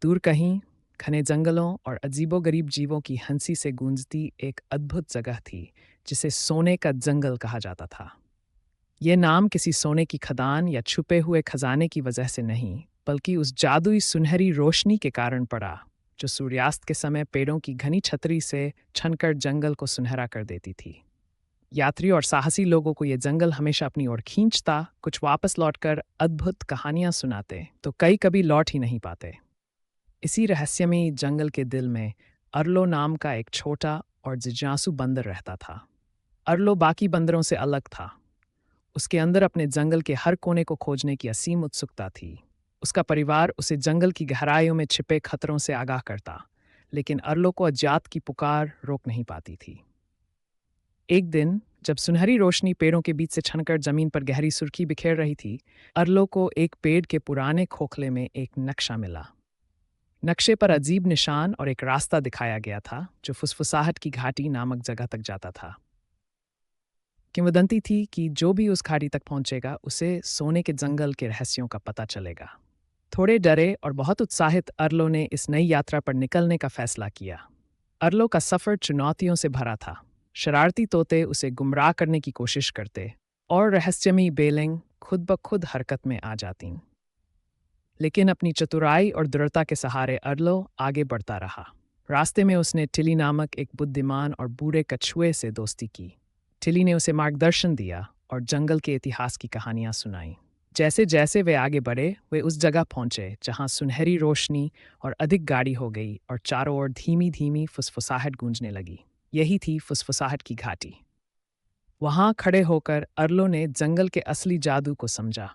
दूर कहीं घने जंगलों और अजीबोगरीब जीवों की हंसी से गूंजती एक अद्भुत जगह थी जिसे सोने का जंगल कहा जाता था। ये नाम किसी सोने की खदान या छुपे हुए खजाने की वजह से नहीं, बल्कि उस जादुई सुनहरी रोशनी के कारण पड़ा जो सूर्यास्त के समय पेड़ों की घनी छतरी से छनकर जंगल को सुनहरा कर देती थी। यात्री और साहसी लोगों को ये जंगल हमेशा अपनी ओर खींचता, कुछ वापस लौटकर अद्भुत कहानियां सुनाते, तो कई कभी लौट ही नहीं पाते। इसी रहस्यमयी जंगल के दिल में अरलो नाम का एक छोटा और जिज्ञासु बंदर रहता था। अरलो बाकी बंदरों से अलग था। उसके अंदर अपने जंगल के हर कोने को खोजने की असीम उत्सुकता थी। उसका परिवार उसे जंगल की गहराइयों में छिपे खतरों से आगाह करता, लेकिन अरलो को अज्ञात की पुकार रोक नहीं पाती थी। एक दिन जब सुनहरी रोशनी पेड़ों के बीच से छनकर जमीन पर गहरी सुर्खी बिखेर रही थी, अरलो को एक पेड़ के पुराने खोखले में एक नक्शा मिला। नक्शे पर अजीब निशान और एक रास्ता दिखाया गया था जो फुसफुसाहट की घाटी नामक जगह तक जाता था। किंवदंती थी कि जो भी उस घाटी तक पहुंचेगा उसे सोने के जंगल के रहस्यों का पता चलेगा। थोड़े डरे और बहुत उत्साहित अरलो ने इस नई यात्रा पर निकलने का फैसला किया। अरलो का सफर चुनौतियों से भरा था। शरारती तोते उसे गुमराह करने की कोशिश करते और रहस्यमयी बेलें खुद ब खुद हरकत में आ जातीं। लेकिन अपनी चतुराई और दृढ़ता के सहारे अरलो आगे बढ़ता रहा। रास्ते में उसने टिली नामक एक बुद्धिमान और बूढ़े कछुए से दोस्ती की। टिली ने उसे मार्गदर्शन दिया और जंगल के इतिहास की कहानियां सुनाई। जैसे जैसे वे आगे बढ़े, वे उस जगह पहुंचे जहां सुनहरी रोशनी और अधिक गाढ़ी हो गई और चारों ओर धीमी धीमी फुसफुसाहट गूंजने लगी। यही थी फुसफुसाहट की घाटी। वहां खड़े होकर अरलो ने जंगल के असली जादू को समझा।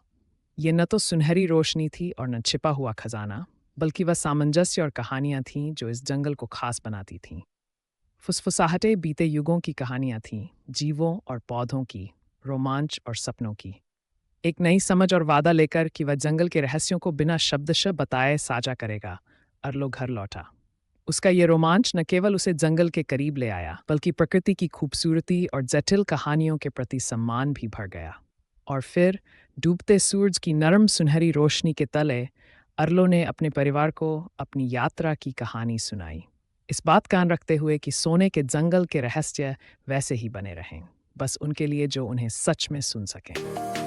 ये न तो सुनहरी रोशनी थी और न छिपा हुआ खजाना, बल्कि वह सामंजस्य और कहानियां थीं जो इस जंगल को खास बनाती थीं। फुसफुसाहटें बीते युगों की कहानियां थीं, जीवों और पौधों की, रोमांच और सपनों की। एक नई समझ और वादा लेकर कि वह जंगल के रहस्यों को बिना शब्दशः बताए साझा करेगा, अरलो घर लौटा। उसका ये रोमांच न केवल उसे जंगल के करीब ले आया, बल्कि प्रकृति की खूबसूरती और जटिल कहानियों के प्रति सम्मान भी भर गया। और फिर डूबते सूरज की नरम सुनहरी रोशनी के तले अरलो ने अपने परिवार को अपनी यात्रा की कहानी सुनाई, इस बात कान रखते हुए कि सोने के जंगल के रहस्य वैसे ही बने रहें, बस उनके लिए जो उन्हें सच में सुन सकें।